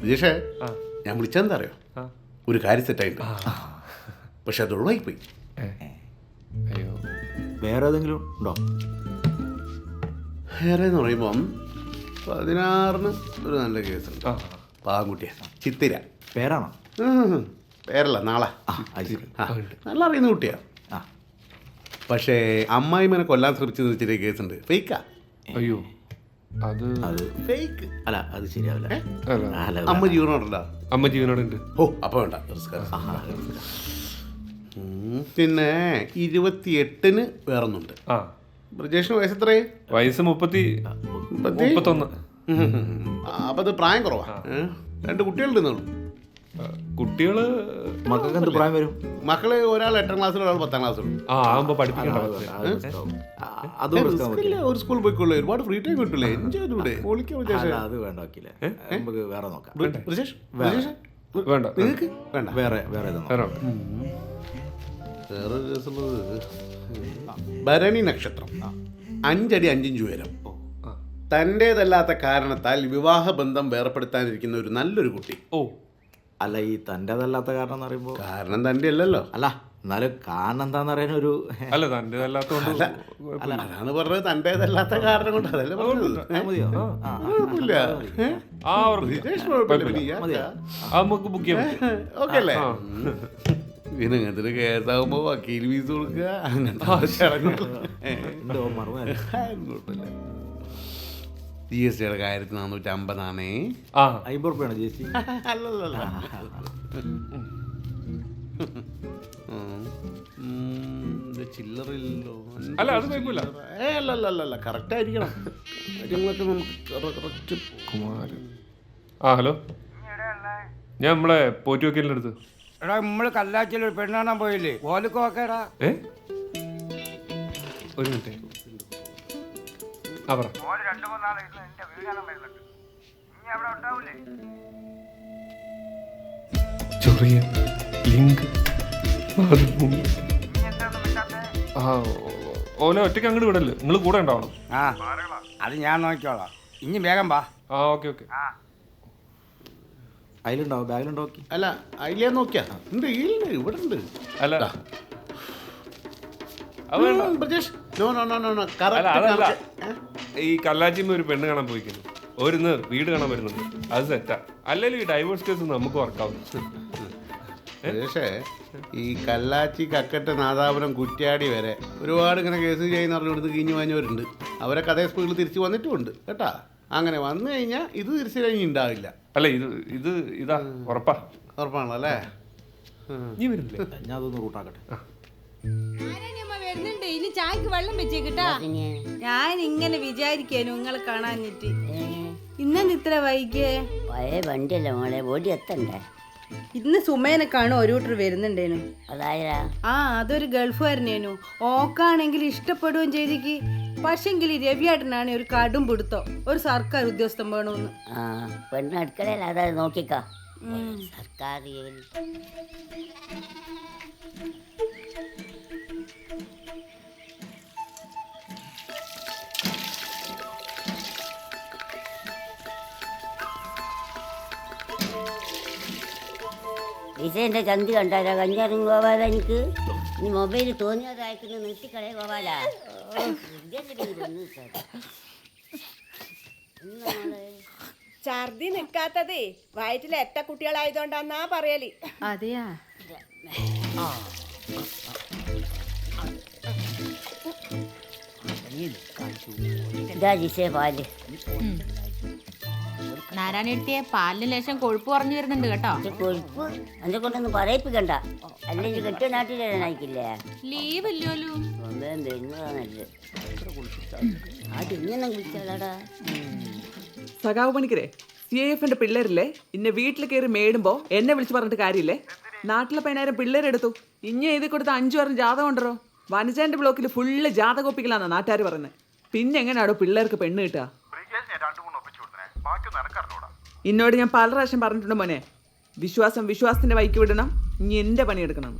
വിജേഷേ ഞാൻ വിളിച്ചെന്താ അറിയോ, ഒരു കാര്യം സെറ്റായിട്ട്, പക്ഷെ അത് ഒഴിവായിപ്പോയി. അയ്യോ, വേറെ ഏതെങ്കിലും ഉണ്ടോ? വേറെ എന്ന് പറയുമ്പം 16-ന് ഒരു നല്ല കേസുണ്ട്. പാവൻകുട്ടിയാ, ചിത്തിര പേരാണോ? പേരല്ല, നാളെ. നല്ല അറിയുന്ന കുട്ടിയാ. ആ, പക്ഷേ അമ്മായിമനെ കൊല്ലാൻ ശ്രമിച്ചെന്ന് വെച്ചിട്ട് കേസുണ്ട്. ഫേക്കാ. അയ്യോ, അത് ഫേക്ക് അല്ല അത് ശരിയാവില്ല. അല്ല, അമ്മ ജീവനോടല്ലോ. അമ്മ ജീവനോടുണ്ട്. ഓ, അപ്പോൾ വേണ്ട. പിന്നെ 28-ന് വേറൊന്നുണ്ട്. ആ, ബ്രജേഷിന് വയസ്സെത്രേ? വയസ്സ് 31. അപ്പം അത് പ്രായം കുറവാ. 2 കുട്ടികളുണ്ടെന്നുള്ളൂ. കുട്ടികള് മക്കൾക്ക് എന്ത് പ്രായം വരും? മക്കള് ഒരാൾ 8ാം ക്ലാസ്സിലും ഒരാൾ 10ാം ക്ലാസ്സിലും. ആകുമ്പോ പഠിപ്പിക്കണ്ട. അത് ഒരു സ്കൂൾ പോയിക്കൊള്ളു. ഒരുപാട് ഫ്രീ ടൈം കിട്ടില്ലേ? എൻജോയ് ചെയ്തൂടെ? അത് വേണ്ട വക്കീലെ, നമുക്ക് വേറെ നോക്കാം. ബ്രജേഷ് വേണ്ട, നിങ്ങൾക്ക് വേണ്ട. വേറെ ഇതൊന്നും. വേറെ കേസുള്ളത് ഭരണി നക്ഷത്രം, 5 അടി 5 ഇഞ്ച് ഉയരം, തൻ്റേതല്ലാത്ത കാരണത്താൽ വിവാഹബന്ധം വേർപ്പെടുത്താനിരിക്കുന്ന ഒരു നല്ലൊരു കുട്ടി. ഓ, അല്ല, ഈ തൻ്റെതല്ലാത്ത കാരണം എന്ന് പറയുമ്പോൾ കാരണം തൻ്റെ അല്ലല്ലോ. അല്ല, എന്നാലും കാരണം എന്താന്ന് പറയാൻ ഒരു അല്ല തൻ്റെതല്ലാത്തോണ്ട്. അതാണ് പറഞ്ഞത്, തൻ്റേതല്ലാത്ത കാരണം കൊണ്ട്. അതല്ലേ പറഞ്ഞത്. മതിയോ? കുഴപ്പമില്ല. വിജേഷ് കുഴപ്പമില്ല. നമുക്ക് ബുക്ക് ചെയ്യാം. ഓക്കെ അല്ലേ? പിന്നെ ഇങ്ങനത്തെ കേസാകുമ്പോ വക്കീൽ ഫീസ് കൊടുക്കുക, അങ്ങനത്തെ ചടങ്ങുകൾ. കുഴപ്പമില്ല. GST കാര്യത്തിൽ 450 50 ചേച്ചി. അല്ലല്ല, ചില്ലറില്ലല്ലോ. അല്ല, അത് കുഴപ്പമില്ല. അല്ലല്ല, കറക്റ്റ് ആയിരിക്കണം. കാര്യങ്ങളൊക്കെ നമുക്ക് കറക്റ്റ്. കുമാരൻ. ഹലോ, ഞാൻ നമ്മളെ പോറ്റി വക്കീലിൻ്റെ അടുത്ത്. എടാ, നമ്മള് കല്ലാച്ചിൽ ഒരു പെണ്ണ് കാണാൻ പോയില്ലേ? ഓലിക്കോക്കേടാ. ഒരു മിനിറ്റ്. പറ. ചെറിയ ലിങ്ക്. ഓലെ ഒറ്റയ്ക്ക് അങ്ങോട്ട് വിടല്ലേ, നിങ്ങൾ കൂടെ ഉണ്ടാവണം. ആ, അത് ഞാൻ നോക്കിക്കോളാം. ഇനി വേഗം വാ. ഓക്കെ. അതിലുണ്ടാവും, ബാഗിലുണ്ടോ? അല്ല, അതിലേ നോക്കിയാ ഉണ്ട്, ഇവിടെ ഉണ്ട്. അല്ല, ബ്രജേഷ്, അതല്ല, ഈ കല്ലാച്ചിമ്മ ഒരു പെണ്ണ് കാണാൻ പോയിക്കുന്നു. ഒരുന്ന് വീട് കാണാൻ വരുന്നുണ്ട്. അത് സെറ്റാ. അല്ലെങ്കിൽ ഈ ഡൈവേഴ്സ് കേസ് നമുക്ക് വർക്കാവും. ബ്രജേഷേ, ഈ കല്ലാച്ചി, കക്കട്ട്, നാദാപുരം, കുറ്റ്യാടി വരെ ഒരുപാട് ഇങ്ങനെ കേസ് ചെയ്യുന്ന പറഞ്ഞുകൊടുത്ത് കിഞ്ഞു വാങ്ങിയവരുണ്ട്. അവരൊക്കെ അതേ സ്പീഡിൽ തിരിച്ചു വന്നിട്ടുമുണ്ട് കേട്ടാ. അങ്ങനെ വന്നു കഴിഞ്ഞാൽ ഇത് തിരിച്ചു കഴിഞ്ഞ് ഉണ്ടാവില്ല. അല്ല, ഇതാ ഉറപ്പാണല്ലോ അല്ലേ? നീ വരുന്നില്ലേ? ഞാൻ അതൊന്ന് റൂട്ടാക്കട്ടെ. വരുന്നുണ്ട്. ഇനി ചായക്ക് വെള്ളം വെച്ചേക്കിട്ടാ. ഞാൻ ഇങ്ങനെ വിചാരിക്കാനു നിങ്ങളെ കാണാഞ്ഞിട്ട്. ഇന്നെന്ത് ഇത്ര വൈകിയേ? പഴയ വണ്ടിയല്ലേ മോളെ, ഓടി എത്തണ്ടേ? ഇന്ന് സുമേനെ കാണും ഒരു കൂട്ടർ വരുന്നുണ്ടേനു. അതായതാ? അതൊരു ഗൾഫുകാരനേനു. ഓക്കാണെങ്കിൽ ഇഷ്ടപ്പെടുകയും ചെയ്തിക്ക്. പക്ഷെങ്കിൽ രവിയേട്ടനാണ് ഒരു കടും പിടുത്തോ, ഒരു സർക്കാർ ഉദ്യോഗസ്ഥൻ വേണമെന്ന്. പെണ്ണ് അടുക്കളയിൽ അതാ നോക്കിക്കാ. സർക്കാർ ഡിസൈൻ്റെ ചന്തി കണ്ടാലോ? കഞ്ഞാറും ഗോപാല, എനിക്ക് ഈ മൊബൈൽ തോന്നിയത് അയക്കുന്ന നിർത്തിക്കളെ ഗോപാല. ഛർദി നിൽക്കാത്തതേ വയറ്റിൽ എട്ട കുട്ടികളായതുകൊണ്ടാന്നാ പറയല്. അതെയാ? ഇതാ ജിസേ പാല്. നാരായണെടുത്തിയെ പാലിന് ലേശം കൊഴുപ്പ് കുറഞ്ഞു വരുന്നുണ്ട് കേട്ടോ. കൊഴുപ്പ് എന്നെ കൊണ്ടൊന്നും പറയിപ്പിക്കണ്ട, അല്ലെങ്കിൽ കെട്ടിയ നാട്ടിലായിരിക്കില്ലേ? ലീവ് ഇല്ലല്ലോ. അത് ഇങ്ങനെ വിളിച്ചാടാ. സഖാവ് പണിക്കരെ, CIF-ന്റെ പിള്ളേരില്ലേ ഇന്നെ വീട്ടിൽ കയറി മേടുമ്പോ എന്നെ വിളിച്ച് പറഞ്ഞിട്ട് കാര്യമില്ലേ? നാട്ടിലെ 10,000 പിള്ളേരെടുത്തു. ഇഞ്ഞ എഴുതി കൊടുത്ത 5 പേരും ജാതകം ഉണ്ടോ? വനജാന്റെ ബ്ലോക്കിൽ ഫുള്ള് ജാതകൊപ്പിക്കലാന്നാ നാട്ടുകാർ പറയുന്നത്. പിന്നെ എങ്ങനെയാണോ പിള്ളേർക്ക് പെണ്ണ് കിട്ടുക? ഇന്നോട് ഞാൻ പല പ്രാവശ്യം പറഞ്ഞിട്ടുണ്ട് മോനെ, വിശ്വാസത്തിന്റെ വഴിക്ക് വിടണം, ഇനി എന്റെ പണിയെടുക്കണം.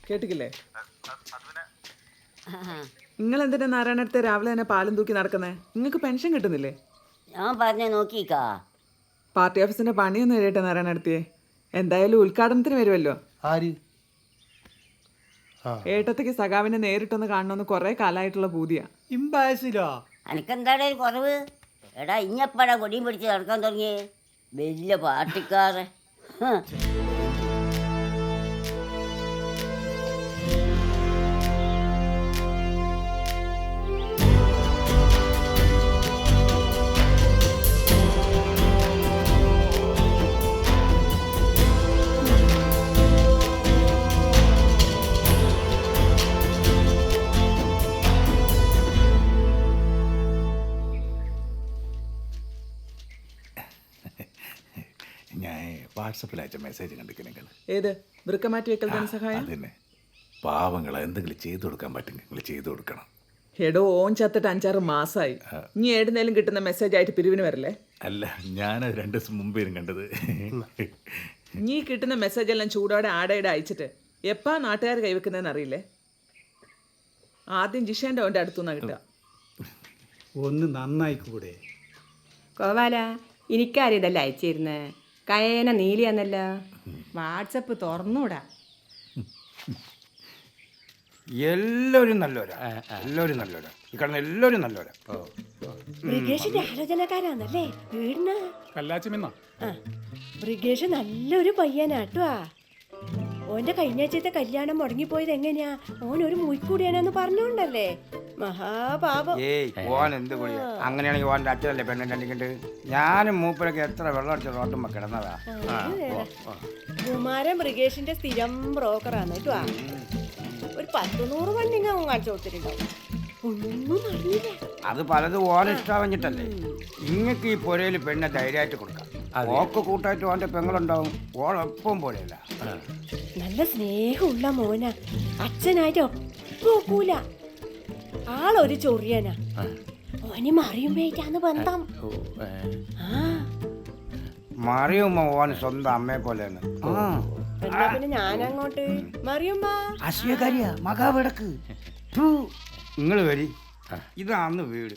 കേട്ടിക്കില്ലേ? നിങ്ങൾ എന്തിനാ നാരായണത്തെ രാവിലെ തന്നെ പാലും തൂക്കി നടക്കുന്നേ? നിങ്ങൾക്ക് പെൻഷൻ കിട്ടുന്നില്ലേ? ഞാൻ പറഞ്ഞ നോക്കിക്കാ. പാർട്ടി ഓഫീസിന്റെ പണിയൊന്നും എഴുതിയിട്ട് നേരം നടത്തിയേ. എന്തായാലും ഉദ്ഘാടനത്തിന് വരുമല്ലോ. ആര്? ഏട്ടത്തേക്ക് സഖാവിനെ നേരിട്ടൊന്ന് കാണണമെന്ന് കുറെ കാലമായിട്ടുള്ള പൂതിയാ. ഇമ്പായസിലോ അനക്കെന്താണ് ഒരു കുറവ്? എടാ ഇഞ്ഞപ്പടാ കൊടിയും പിടിച്ച് നടക്കാൻ തുടങ്ങിയേ വലിയ പാർട്ടിക്കാരെ. ഞാൻ വാട്സപ്പിൽ അയച്ച മെസ്സേജ് കണ്ടിരിക്കണെങ്കിൽ ഏത് വൃക്കമാറ്റി വെക്കൽ ധനസഹായം? അതന്നെ, പാവങ്ങളെ എന്തെങ്കിലും ചെയ്തു കൊടുക്കാൻ പറ്റുമെങ്കിൽ നിങ്ങൾ ചെയ്തു കൊടുക്കണം. എടോ ഓൻ ചത്തിട്ട് 5-6 മാസമായി. ഇനി ഏടുന്നേലും കിട്ടുന്ന മെസ്സേജ് ആയിട്ട് പിരിവിന് വരല്ലേ? അല്ല, ഞാനത് 2 ദിവസം മുമ്പേലും കണ്ടത്. നീ കിട്ടുന്ന മെസ്സേജ് എല്ലാം ചൂടോടെ ആടയുടെ അയച്ചിട്ട് എപ്പാ നാട്ടുകാർ കൈവെക്കുന്നതെന്ന് അറിയില്ലേ? ആദ്യം ജിഷേൻ്റെ ഓൻ്റെ അടുത്തുനിന്നാണ് കിട്ടുക. ഒന്ന് നന്നായിക്കൂടെ? കോവാല എനിക്കാരും ഇതല്ല അയച്ചിരുന്നേ. കയന നീലിയാന്നല്ല. വാട്സപ്പ് തുറന്നൂടാ. എല്ലാവരും നല്ലവരാ, എല്ലാവരും നല്ലവരാ. ഈ കാണുന്ന എല്ലാവരും നല്ലവരാ. ബ്രിഗേഷിന്റെ ആലോചനക്കാരാന്നല്ലേ വീടിന്? കല്ലാച്ചിമിന്ന ബ്രിഗേഷ് നല്ലൊരു പയ്യനാട്ടോ. ഓന്റെ കഴിഞ്ഞാഴ്ചത്തെ കല്യാണം മുടങ്ങിപ്പോയത് എങ്ങനെയാ? ഓൻ ഒരു മുയിക്കൂടിയാനെന്ന് പറഞ്ഞോണ്ടല്ലേ. മഹാപാപം. ഏയ് ഓൻ എന്ത് കൂടിയാ? അങ്ങനെയാണെങ്കിൽ ഓൻ്റെ അച്ഛനല്ലേ പെണ്ണിൻ്റെ അടിക്കണ്ട്. ഞാനും മൂപ്പരൊക്കെ എത്ര വെള്ളം അടിച്ച റോട്ടുമ്പോ കിടന്നതാ. കുമാരൻ ബ്രിഗേഷിന്റെ സ്ഥിരം ബ്രോക്കറാണ് കേട്ടോ. ഒരു 10-100 വണ്ടിങ്ങ കാണിച്ചു കൊടുത്തിട്ടുണ്ടാവും. ഒന്നും അറിയില്ല. അത് പലതും ഓൻ ഇഷ്ടാവഞ്ഞിട്ടല്ലേ. ഇങ്ങക്ക് ഈ പുരയിൽ പെണ്ണെ ധൈര്യമായിട്ട് കൊടുക്കാം. ഓക്ക് കൂട്ടായിട്ട് ഓൻ്റെ പെങ്ങളുണ്ടാവും. ഓളൊപ്പം പോലെയല്ല. നല്ല സ്നേഹമുള്ള മോന. അച്ഛനായിട്ട് ഒപ്പൂല. ആളൊരു ചൊറിയനാ. ഓന് മറിയുമ്പോഴാണ് ബന്ധം. മറിയുമ്പോ ഓൻ സ്വന്തം അമ്മയെ പോലെയാണ്. എന്നാ പിന്നെ ഞാനങ്ങോട്ട് മറിയുമ്പോ അശ്വകാരിയാ മകാവിടക്ക്. നിങ്ങൾ വരി, ഇതാന്ന് വീട്.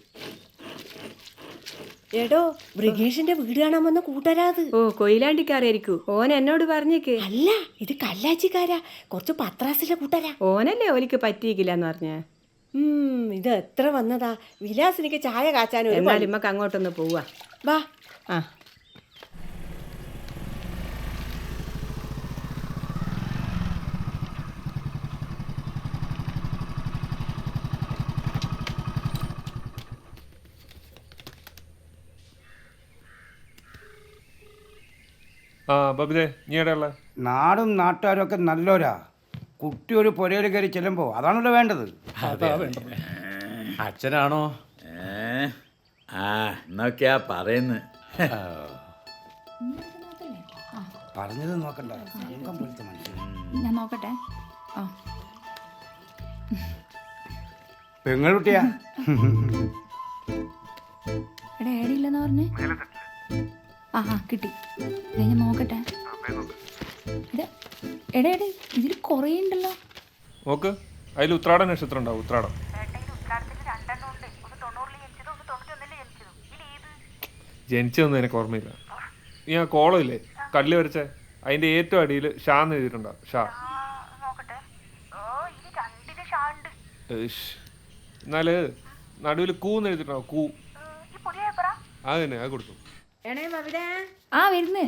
എടോ ബ്രിഗേഷിന്റെ വീട് കാണാൻ വന്ന കൂട്ടരാത്. ഓ കൊയിലാണ്ടിക്കാരായിരിക്കും. ഓൻ എന്നോട് പറഞ്ഞേക്ക്. അല്ല, ഇത് കല്ലാച്ചിക്കാരാ. കുറച്ച് പത്രാസിലെ കൂട്ടരാ. ഓനല്ലേ ഓലിക്ക് പറ്റിയിക്കില്ലെന്ന് പറഞ്ഞ. ഇത് എത്ര വന്നതാ. വിലാസിനിക്ക് ചായ കാച്ചാനും. എന്നാലും ഇമ്മക്ക് അങ്ങോട്ടൊന്ന് പോവാ. വാ. ആ ആ ബബിതേ, നീ എവിടെയുള്ള? നാടും നാട്ടുകാരും ഒക്കെ നല്ലോരാ. കുട്ടി ഒരു പുരയിൽ കയറി ചെല്ലുമ്പോ അതാണല്ലോ വേണ്ടത്. അച്ഛനാണോ? എന്നൊക്കെയാ പറയുന്നത്. പറഞ്ഞത് നോക്കണ്ട, സംഘം പോലത്തെ മനുഷ്യൻ. ഞാൻ നോക്കട്ടെ. ആ പെങ്ങളുട്ടിയാ. എടാ ഏടിയില്ലെന്ന് പറഞ്ഞേ. ആ കിട്ടി. ഞാൻ നോക്കട്ടെ. എടാ എടേ ഇതിൽ കുറേ ഉണ്ടല്ലോ. നോക്ക്, അതിൽ ഉത്രാട നക്ഷത്രം ഉണ്ടാവും. ഉത്രാടം ജനിച്ചതൊന്നും എനിക്ക് ഓർമ്മയില്ല. നീ ആ കോളമില്ലേ കല്ല് വരച്ചേ, അതിന്റെ ഏറ്റവും അടിയിൽ ഷാ എന്ന് എഴുതിയിട്ടുണ്ടാവും. ഷാ. എന്നാല് നടുവിൽ കൂന്ന് എഴുതിയിട്ടുണ്ടാവും. കൂ. അത് തന്നെ, അത് കൊടുത്തു. ആ വരുന്നേ.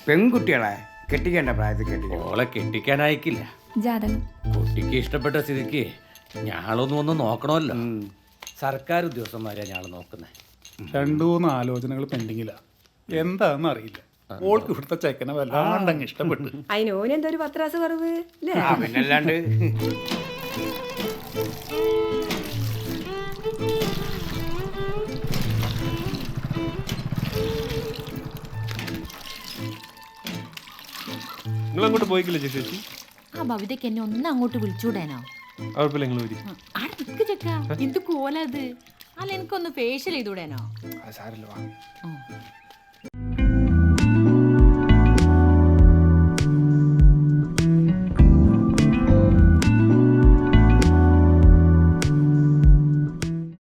പെൺകുട്ടികളെ കെട്ടിക്കേണ്ട പ്രായത്തിൽ കെട്ടിക്കണം. ഓളെ കെട്ടിക്കാനായിക്കില്ല. ജാതകം കുട്ടിക്ക് ഇഷ്ടപ്പെട്ട സ്ഥിതിക്ക് ഞാളൊന്നും നോക്കണമല്ലോ. സർക്കാർ ഉദ്യോഗസ്ഥന്മാരെയാ ഞാൾ നോക്കുന്നത്. 2-3 ആലോചനകൾ പെൻഡിങ്ങില്ല. എന്താണെന്ന് അറിയില്ല. ഓൾക്ക് ഇവിടുത്തെ ചെക്കനെ വല്ലാണ്ടങ്ങ് ഇഷ്ടപ്പെട്ടു. അതിന് ഓനെന്തോ ഒരു പത്രാസ് കുറവ് അല്ലേ? പിന്നല്ലാണ്ട്. നിങ്ങൾ അങ്ങോട്ട് പോയിക്കില്ല ചേച്ചി? ആ ഭവിതയ്ക്ക് എന്നെ ഒന്ന് അങ്ങോട്ട് വിളിച്ചൂടേനോ? കുഴപ്പമില്ല, നിങ്ങൾ വരി. ആടെ നിക്ക് ചെക്ക. എന്ത് കോലത്. അല്ല എനിക്കൊന്ന് ഫേഷ്യൽ ചെയ്തൂടേനോ? സാരല്ലോ.